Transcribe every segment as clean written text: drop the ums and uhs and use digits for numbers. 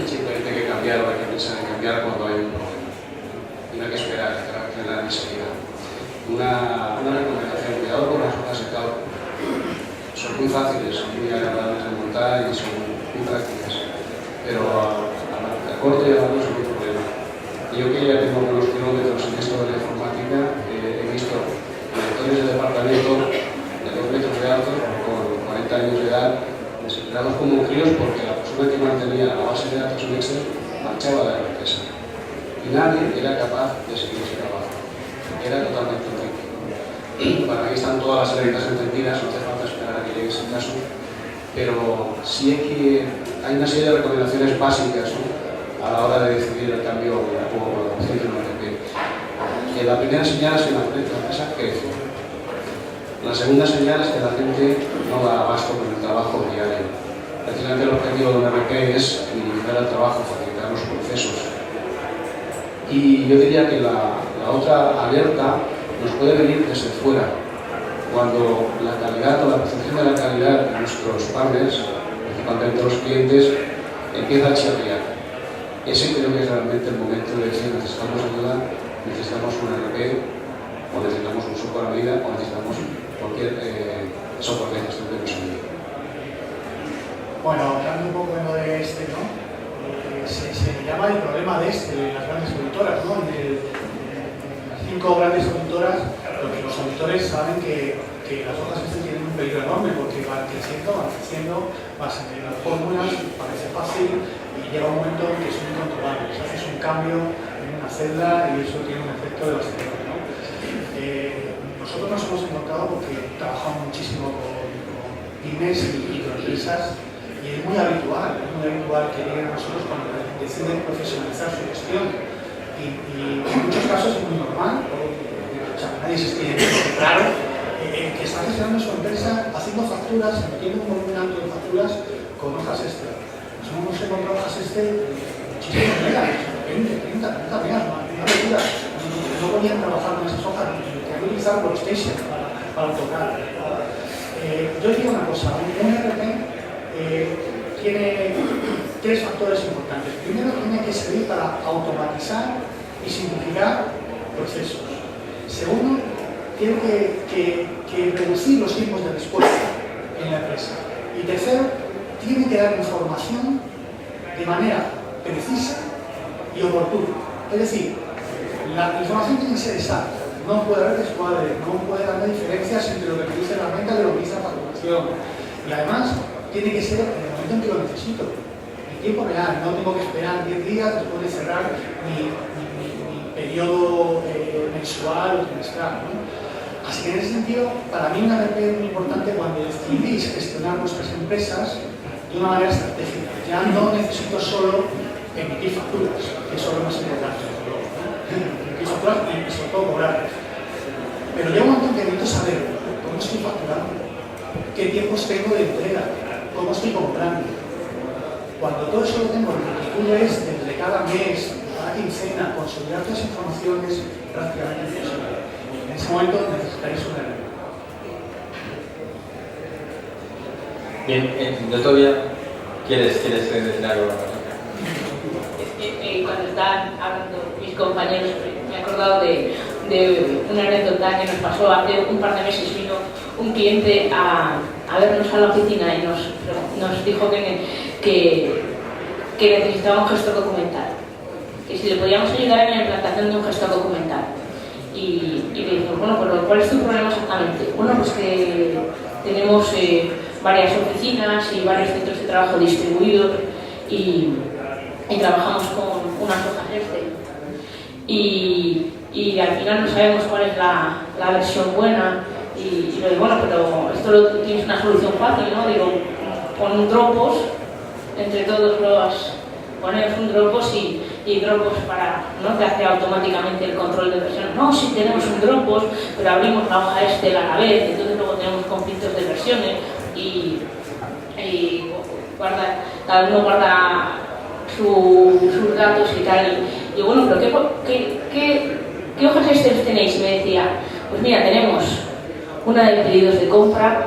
simplemente hay que cambiar o hay que pensar en cambiar cuando hay un problema. Y no hay que esperar a que reaccionar enseguida. Una recomendación: cuidado con las hojas de cálculo. Son muy fáciles, son muy agradables de montar y son muy prácticas, pero a corto y a largo son un problema. Y yo que ya tengo algunos kilómetros en esto de la informática, he visto directores de departamento de 2 metros de alto, con 40 años de edad, desesperados como críos porque la persona que mantenía la base de datos en Excel marchaba de la empresa. Y nadie era capaz de seguir ese trabajo. Era totalmente auténtico. Para mí están todas las alertas encendidas, no hace falta esperar a que llegue ese caso, pero sí hay una serie de recomendaciones básicas, ¿no?, a la hora de decidir el cambio o la adopción de un ERP. La primera señal es que la empresa crece. La segunda señal es que la gente no da abasto con el trabajo diario. Precisamente el objetivo de un ERP es minimizar el trabajo, facilitar los procesos. Y yo diría que la otra alerta nos puede venir desde fuera, cuando la calidad o la percepción de la calidad de nuestros partners, principalmente los clientes, empieza a chirriar. Ese creo que es realmente el momento de decir: necesitamos ayuda, necesitamos un ERP, o necesitamos un software a medida, o necesitamos cualquier software de gestión que nos ayude. Bueno, hablando un poco de este, ¿no?, se llama el problema de las grandes auditoras, ¿no? Las 5 grandes auditoras, porque los auditores saben que las hojas tienen un peligro enorme, porque van creciendo, van saliendo las fórmulas, parece fácil, y llega un momento en que son incontrolables. Haces un cambio en una celda y eso tiene un efecto devastador, ¿no? Nosotros nos hemos encontrado, porque trabajamos muchísimo con pymes y con empresas, y es muy habitual que lleguen a nosotros cuando deciden profesionalizar su gestión. Y en muchos casos es muy normal, nadie se tiene claro, que está gestionando su empresa haciendo facturas, metiendo un volumen alto de facturas con hojas Excel. Nos hemos encontrado hojas Excel muchísimas megas, 20, 30, 40 megas, una locura. No podían trabajar con esas hojas, tenían que utilizar Workstation para tocar. Yo digo una cosa: un ERP tiene 3 factores importantes. Primero, tiene que servir para automatizar y simplificar procesos. Segundo, tiene que reducir los tiempos de respuesta en la empresa. Y tercero, tiene que dar información de manera precisa y oportuna. Es decir, la información tiene que ser exacta. No puede haber descuadres, no puede haber diferencias entre lo que te dice la venta y lo que dice la facturación. Y además, tiene que ser en el momento en que lo necesito, en tiempo real. No tengo que esperar 10 días después de cerrar mi periodo mensual o trimestral, ¿no? Así que en ese sentido, para mí una ERP es muy importante cuando decidís gestionar vuestras empresas de una manera estratégica. Ya no necesito solo emitir facturas, que eso es lo más importante, ¿no? Emitir facturas y sobre todo cobrar. Pero llega un momento en que necesito saber cómo estoy facturando, qué tiempos tengo de entrega, cómo estoy comprando. Cuando todo eso lo tengo, lo que tú es entre cada mes, cada quincena, consolidar todas las informaciones prácticamente imposible. En ese momento necesitaréis un ERP. Bien, yo todavía quieres decir algo. Cuando estaban hablando mis compañeros, me he acordado de una anécdota que nos pasó hace un par de meses. Vino un cliente a vernos a la oficina y nos dijo que necesitaba un gestor documental, que si le podíamos ayudar en la implantación de un gestor documental. Y le dijimos: bueno, pero ¿cuál es tu problema exactamente? Bueno, pues que tenemos varias oficinas y varios centros de trabajo distribuidos y trabajamos con unas hojas Excel. Y al final no sabemos cuál es la versión buena. Y le digo: bueno, pero esto tienes una solución fácil, ¿no? Digo, pon un Dropbox, entre todos ponemos un Dropbox y Dropbox ¿no?, que hace automáticamente el control de versiones. No, sí tenemos un Dropbox, pero abrimos la hoja Excel a la vez, entonces luego tenemos conflictos de versiones y cada uno guarda sus datos y tal. Y bueno, pero ¿qué hojas Excel tenéis? Y me decía: pues mira, tenemos una de pedidos de compra,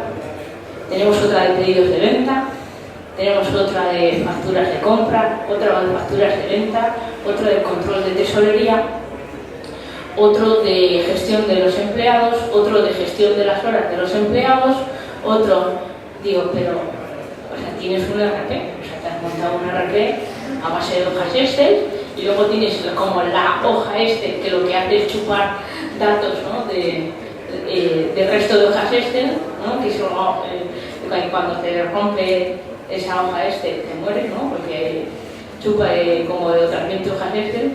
tenemos otra de pedidos de venta, tenemos otra de facturas de compra, otra de facturas de venta, otra de control de tesorería, otro de gestión de los empleados, otro de gestión de las horas de los empleados, otro, digo, pero, o sea, tienes un RP, o sea, te has montado un RP a base de hojas Excel y luego tienes como la hoja que lo que hace es chupar datos, ¿no? del resto de hojas Excel, ¿no? Que solo, cuando te rompe esa hoja te mueres, ¿no? Porque chupa como de otras 20 hojas Excel,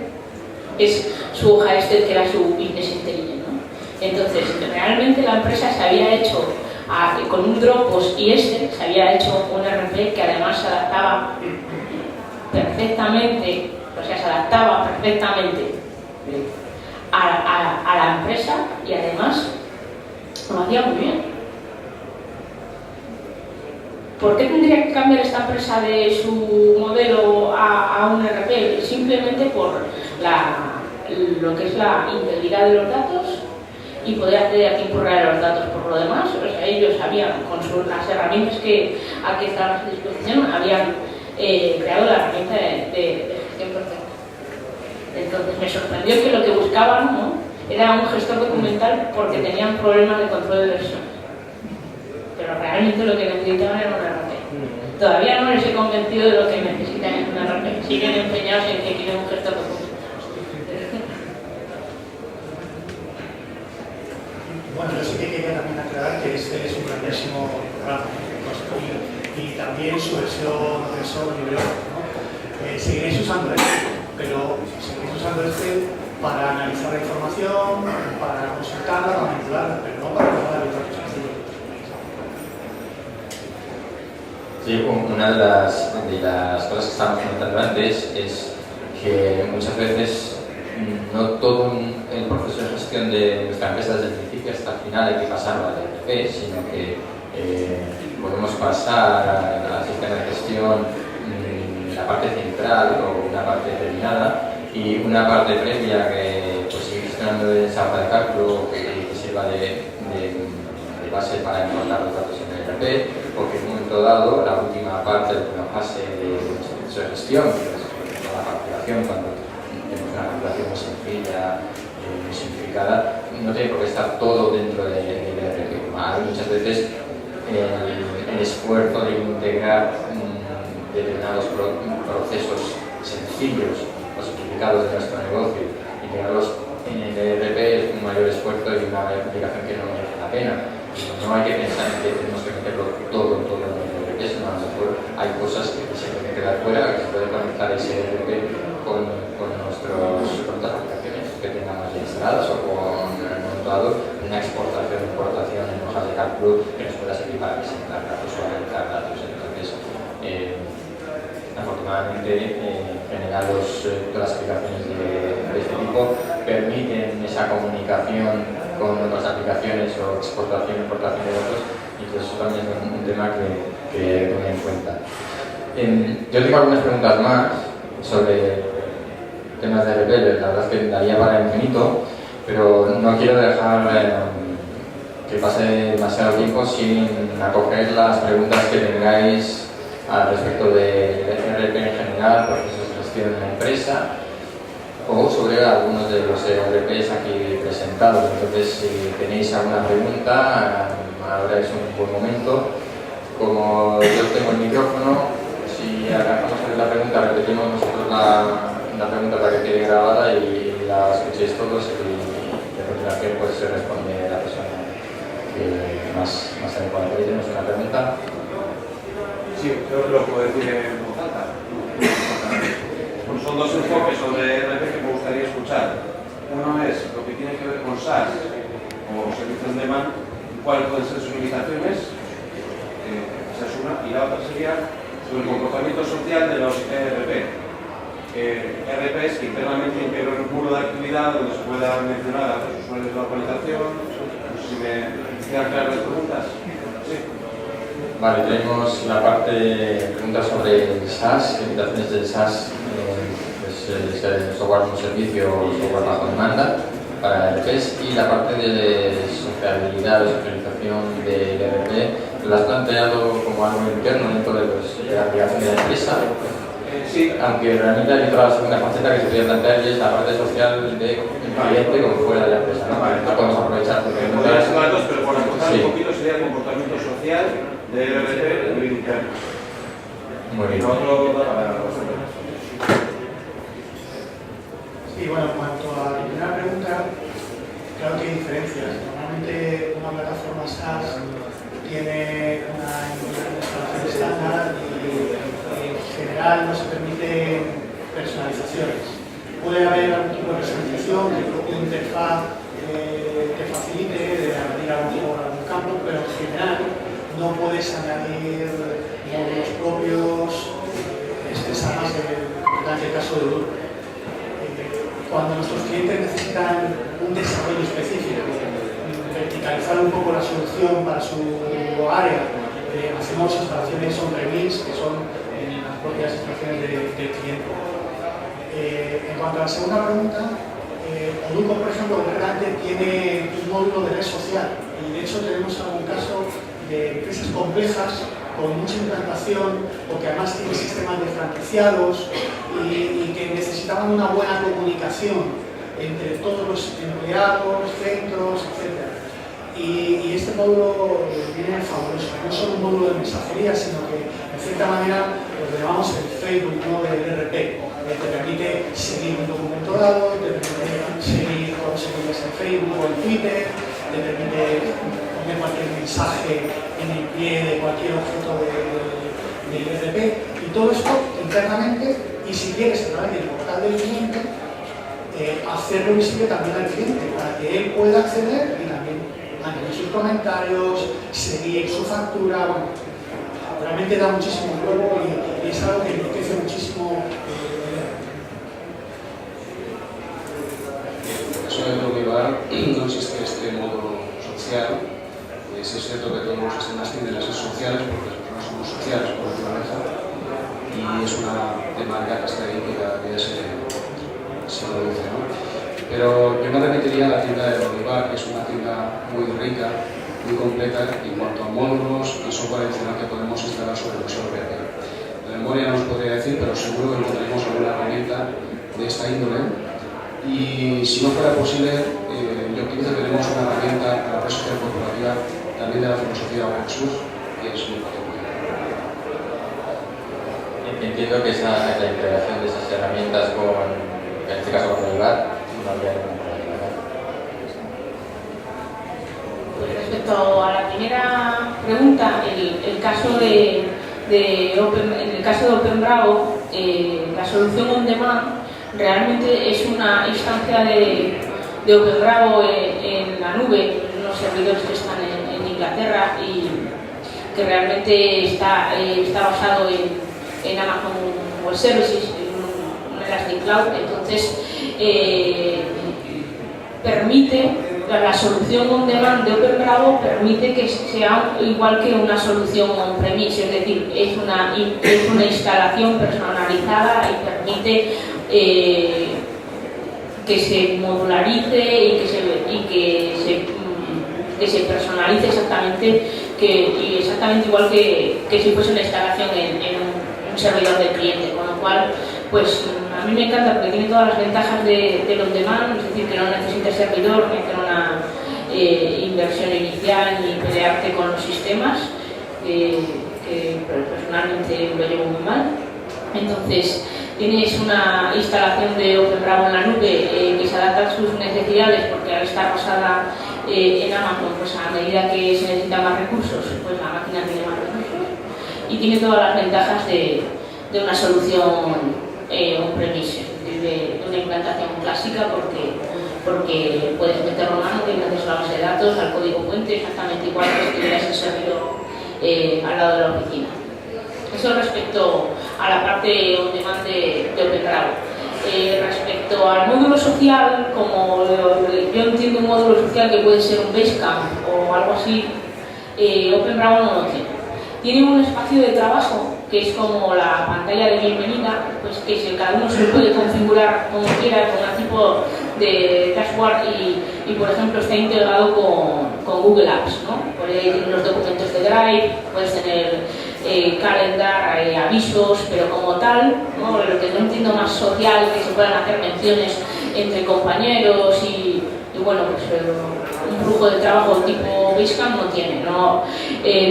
es su hoja que era su business intelligence, ¿no? Entonces, realmente la empresa se había hecho con un Dropbox y se había hecho un RP que además se adaptaba perfectamente, o sea, se adaptaba perfectamente a la empresa y además lo hacía muy bien. ¿Por qué tendría que cambiar esta empresa de su modelo a un RP? Simplemente por lo que es la integridad de los datos y poder acceder a tiempo real a los datos. Por lo demás, o sea, ellos habían, con las herramientas que aquí estaban a su disposición, habían creado la herramienta de gestión perfecta. Entonces me sorprendió que lo que buscaban, ¿no?, era un gestor documental porque tenían problemas de control de versión. Pero realmente lo que necesitaban era un RP. Todavía no les he convencido de lo que necesitan en un RP. Siguen empeñados en que quieren un gestor documental. Bueno, yo sí que quería también aclarar que este es un grandísimo programa y también su versión LibreOffice, ¿no? Seguiréis usando pero seguiréis usando para analizar la información, para consultarla, para manipularla, pero no para guardar otras cosas. Sí, una de las cosas que estábamos comentando antes es que muchas veces no todo el proceso de gestión de nuestra empresa desde el principio hasta el final hay que pasarlo al ERP, sino que podemos pasar al sistema de gestión la parte central o una parte determinada y una parte previa que pues, sigue gestionando esa hoja de cálculo que sirva de base para importar los datos en el ERP, porque en un momento dado la última parte, la última fase de nuestro proceso de gestión, que es la facturación, cuando tenemos una facturación muy sencilla, muy simplificada, no tiene por qué estar todo dentro del ERP. Hay muchas veces el esfuerzo de integrar determinados procesos sencillos o simplificados de nuestro negocio, integrarlos en el ERP es un mayor esfuerzo y una aplicación que no merece la pena. No hay que pensar en que tenemos que meterlo todo en el ERP, sino a lo mejor hay cosas que se pueden quedar fuera, que se puede conectar ese ERP con otras aplicaciones que tengamos ya instaladas o con montado una exportación e importación en hojas de cálculo que nos pueda servir para presentar datos o analizar datos. Entonces, afortunadamente, en general todas las aplicaciones de este tipo permiten esa comunicación con otras aplicaciones o exportación e importación de datos, y pues eso también es un tema que tener en cuenta. Yo tengo algunas preguntas más sobre temas de ERP, la verdad es que daría para infinito, pero no quiero dejar que pase demasiado tiempo sin acoger las preguntas que tengáis al respecto de ERP en general, procesos de gestión en la empresa o sobre algunos de los ERPs aquí presentados. Entonces, si tenéis alguna pregunta, ahora es un buen momento. Como yo tengo el micrófono, si arrancamos con la pregunta, repetimos nosotros la pregunta para que quede grabada y la escuchéis todos, y de continuación pues se responde la persona que más adecuada. Ahí tenemos una pregunta. Sí, creo que lo puedo decir en voz alta. Son dos enfoques sobre ERP que me gustaría escuchar. Uno es lo que tiene que ver con SaaS o servicios on demand, cuáles pueden ser sus limitaciones, esa es una, y la otra sería sobre el comportamiento social de los ERP. ERPs que internamente integran un muro de actividad donde se pueda mencionar a los usuarios de la organización. No sé si me quedan claras las preguntas. Sí. Vale, tenemos la parte de preguntas sobre el SaaS, limitaciones del SaaS, es el software como servicio o software bajo demanda para el ERP. mensajes y la parte de sociabilidad, de socialización del ERP, ¿lo has planteado como algo interno dentro de la aplicación de la empresa? Sí. Aunque realmente hay otra segunda faceta que se podría plantear y es la parte social del cliente como fuera de la empresa, ¿no? No podemos aprovechar porque no podría ser las dos, pero por acotar sí. un poquito sería el comportamiento social del ERP en el interno. Muy bien. Y lo otro para Sí, bueno, en cuanto a la primera pregunta, claro que hay diferencias. Normalmente una plataforma SaaS tiene una instalación estándar y en general no se permiten personalizaciones. Puede haber algún tipo de personalización que el propio interfaz te facilite de añadir a lo mejor algún campo, pero en general no puedes añadir módulos propios, expresar más en el caso de Google. Cuando nuestros clientes necesitan un desarrollo específico, verticalizar un poco la solución para su área, hacemos instalaciones on-premise que son las propias instalaciones del cliente. En cuanto a la segunda pregunta, Odoo, por ejemplo, realmente tiene un módulo de red social y de hecho tenemos algún caso de empresas complejas con mucha implantación, porque además tienen sistemas diferenciados y que necesitaban una buena comunicación entre todos los empleados, centros, etc. Y este módulo viene fabuloso. No solo un módulo de mensajería, sino que de cierta manera lo llamamos el Facebook, ¿no?, del ERP. Te permite seguir un documento dado, te permite seguir todos los seguidores en Facebook o en Twitter, te permite poner cualquier mensaje en el pie de cualquier objeto del ERP, y todo esto internamente, y si quieres a través del portal del cliente, hacerlo visible también al cliente, para que él pueda acceder y también añadir sus comentarios, seguir su factura. Bueno, realmente da muchísimo juego y es algo que enriquece muchísimo. Eso de Odoo no existe este módulo social. Es cierto que todos los sistemas tienen las redes sociales, porque no somos sociales por naturaleza, y es una temática que está ahí que cada día se produce, ¿no? Pero yo me remitiría a la tienda de Odoo, que es una tienda muy rica, muy completa en cuanto a módulos y software adicional que podemos instalar sobre nuestro ERP. La memoria no os podría decir, pero seguro que encontraremos alguna herramienta de esta índole. Y si no fuera posible, yo creo que tenemos una herramienta para la red social corporativa también de la filosofía open source, que es muy potente. Entiendo que esa la integración de esas herramientas con, en este caso con Olivar, no habría ningún problema. Pues respecto a la primera pregunta, el caso en el caso de OpenBravo, la solución on demand realmente es una instancia de OpenBravo en la nube, unos servidores que están en Inglaterra y que realmente está basado en Amazon Web Services, en un Elastic Cloud. Entonces permite, la solución on demand de OpenBravo permite que sea igual que una solución on-premise, es decir, es una instalación personalizada y permite que se modularice y que se personalice exactamente igual que si fuese una instalación en un servidor del cliente, con lo cual pues a mí me encanta porque tiene todas las ventajas del on demand, es decir, que no necesitas servidor ni hacer una inversión inicial ni pelearte con los sistemas, que personalmente lo llevo muy mal. Entonces tienes una instalación de OpenBravo en la nube que se adapta a sus necesidades, porque al estar basada en Amazon, pues a medida que se necesitan más recursos, pues la máquina tiene más recursos y tiene todas las ventajas de una solución on-premise, de una implantación clásica, porque puedes meterlo a mano, tienes acceso a la base de datos, al código fuente, exactamente igual que si tuvieras el servidor al lado de la oficina. Eso respecto a la parte on demand de OpenBravo. Respecto al módulo social, como yo entiendo un módulo social que puede ser un Basecamp o algo así, OpenBravo no lo tiene. Tiene un espacio de trabajo que es como la pantalla de bienvenida, pues que cada uno se puede configurar como quiera, con un tipo de dashboard y por ejemplo está integrado con Google Apps, ¿no? Puedes tener los documentos de Drive, puedes tener calendar, avisos, pero como tal, ¿no? Lo que no entiendo más social, que se puedan hacer menciones entre compañeros y bueno, pues un flujo de trabajo tipo Basecamp no tiene, ¿no?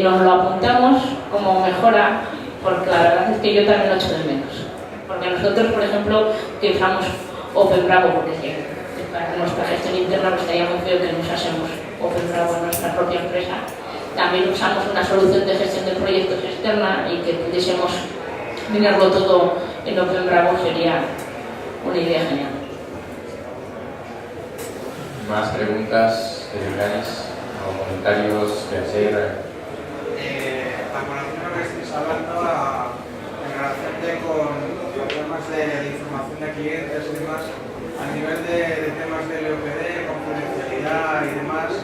Nos lo apuntamos como mejora, porque la verdad es que yo también lo echo de menos. Porque nosotros, por ejemplo, que usamos OpenBravo, porque para nuestra gestión interna pues estaría muy feo que no usásemos OpenBravo en nuestra propia empresa. También usamos una solución de gestión de proyectos externa y que pudiésemos mirarlo todo en OpenBravo sería una idea genial. ¿Más preguntas que tengáis o comentarios que hacer? La colaboración que estáis hablando en relación con temas de información de clientes y demás, a nivel de temas de LOPD, confidencialidad y demás,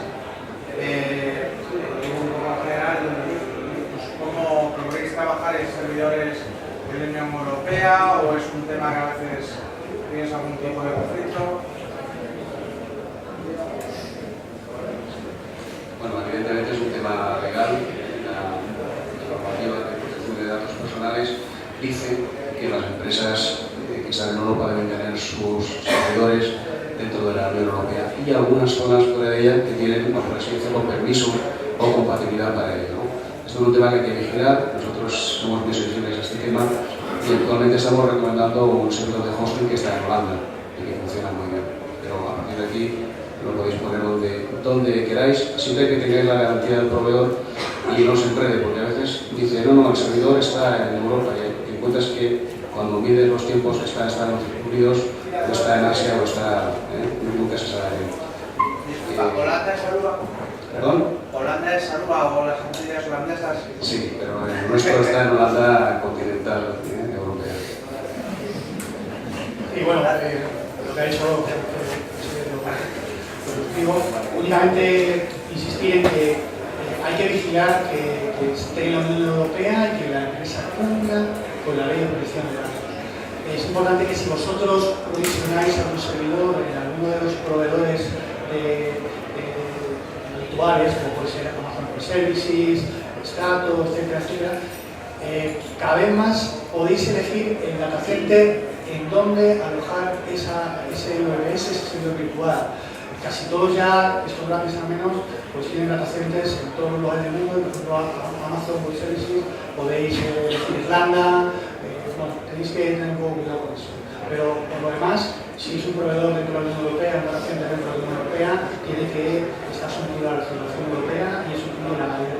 un poco general, pues, ¿cómo podréis trabajar en servidores de la Unión Europea o es un tema que a veces tienes algún tipo de conflicto? Bueno, evidentemente es un tema legal. La normativa de protección de datos personales dice que las empresas que están en Europa deben tener sus servidores dentro de la Unión Europea y algunas zonas fuera de ella que tienen, por así decirlo, permiso o compatibilidad para ello, ¿no? Esto es un tema que hay que vigilar. Nosotros somos muy sensibles a este tema y actualmente estamos recomendando un servidor de hosting que está en Holanda y que funciona muy bien. Pero a partir de aquí lo podéis poner donde queráis, siempre que tengáis la garantía del proveedor y no se enrede, porque a veces dice, no, el servidor está en Europa y encuentras que cuando mides los tiempos está en Estados Unidos, o está en Asia, o está, nunca se sabe. ¿Holanda es Aruba? ¿Perdón? ¿Holanda es Aruba o las entidades holandesas? Sí, pero el nuestro está en Holanda continental, europea. Y bueno, lo que ha dicho únicamente insistir en que hay que vigilar que esté en la Unión Europea y que la empresa cumpla con la ley de protección de datos. Es importante que si vosotros provisionáis a un servidor en alguno de los proveedores habituales, como puede ser Amazon Web Services, Strato, etcétera, etcétera, cada vez más podéis elegir el data center en donde alojar ese VMS, ese servidor virtual. Casi todos ya, estos grandes al menos, pues tienen data centers en todos los lugares del mundo, por ejemplo Amazon Web Services, podéis elegir Irlanda, bueno, tenéis que tener un poco cuidado con eso. Pero por lo demás, si es un proveedor dentro de la Unión Europea, un data center dentro de la Unión Europea, tiene que estar sometido a la legislación europea y eso incluye la ley.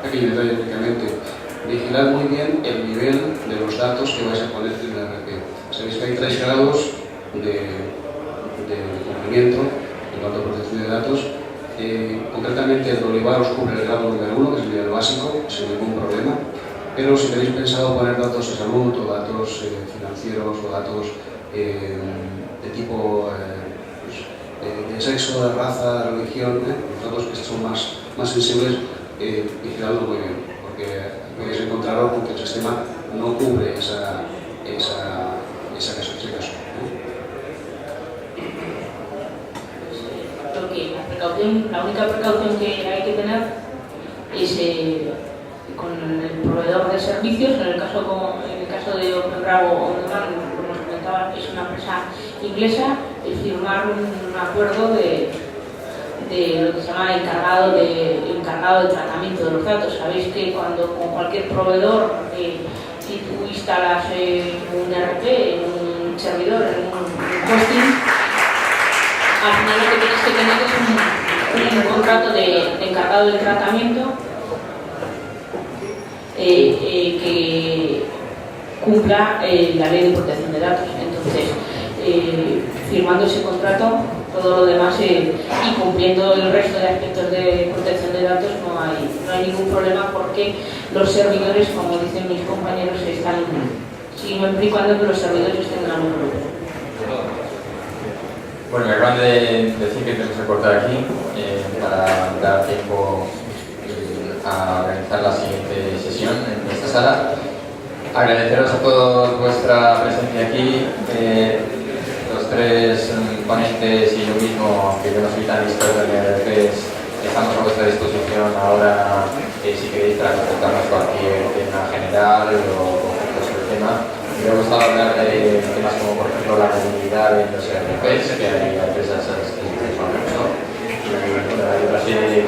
Pequeño detalle únicamente. Vigilad muy bien el nivel de los datos que vais a poner en la RP. Sabéis que hay 3 grados de cumplimiento en cuanto a protección de datos. Concretamente el Olivar os cubre el grado número 1, que es el nivel básico, sin ningún problema. Pero si tenéis pensado poner datos de salud o datos financieros o datos de tipo de sexo, de raza, de religión, los datos que son más sensibles, vigiladlo muy bien, porque podéis encontraros con que el sistema no cubre ese caso. Creo que la única precaución que hay que tener es con el proveedor de servicios, en el caso de OpenBravo o OnDemand, como os comentaba, que es una empresa inglesa, es firmar un acuerdo de lo que se llama encargado de tratamiento de los datos. Sabéis que cuando con cualquier proveedor, si tú instalas un ERP, un servidor, en un hosting, al final lo que tienes que tener es un contrato de encargado de tratamiento que cumpla la ley de protección de datos. Entonces, firmando ese contrato, todo lo demás y cumpliendo el resto de aspectos de protección de datos, no hay ningún problema, porque los servidores, como dicen mis compañeros, siempre y cuando los servidores estén en la Unión Europea. Bueno, me acaban de decir que tenemos que cortar aquí para dar tiempo a organizar la siguiente sesión en esta sala. Agradeceros a todos vuestra presencia aquí. los tres ponentes y yo mismo, aunque yo no soy tan experto en ERPs, estamos a vuestra disposición ahora si queréis para consultarnos cualquier tema general o conjunto sobre el tema. Me ha gustado hablar de temas como, por ejemplo, la movilidad en los ERPs, que hay empresas que se utilizan mucho, y bueno, hay otra serie de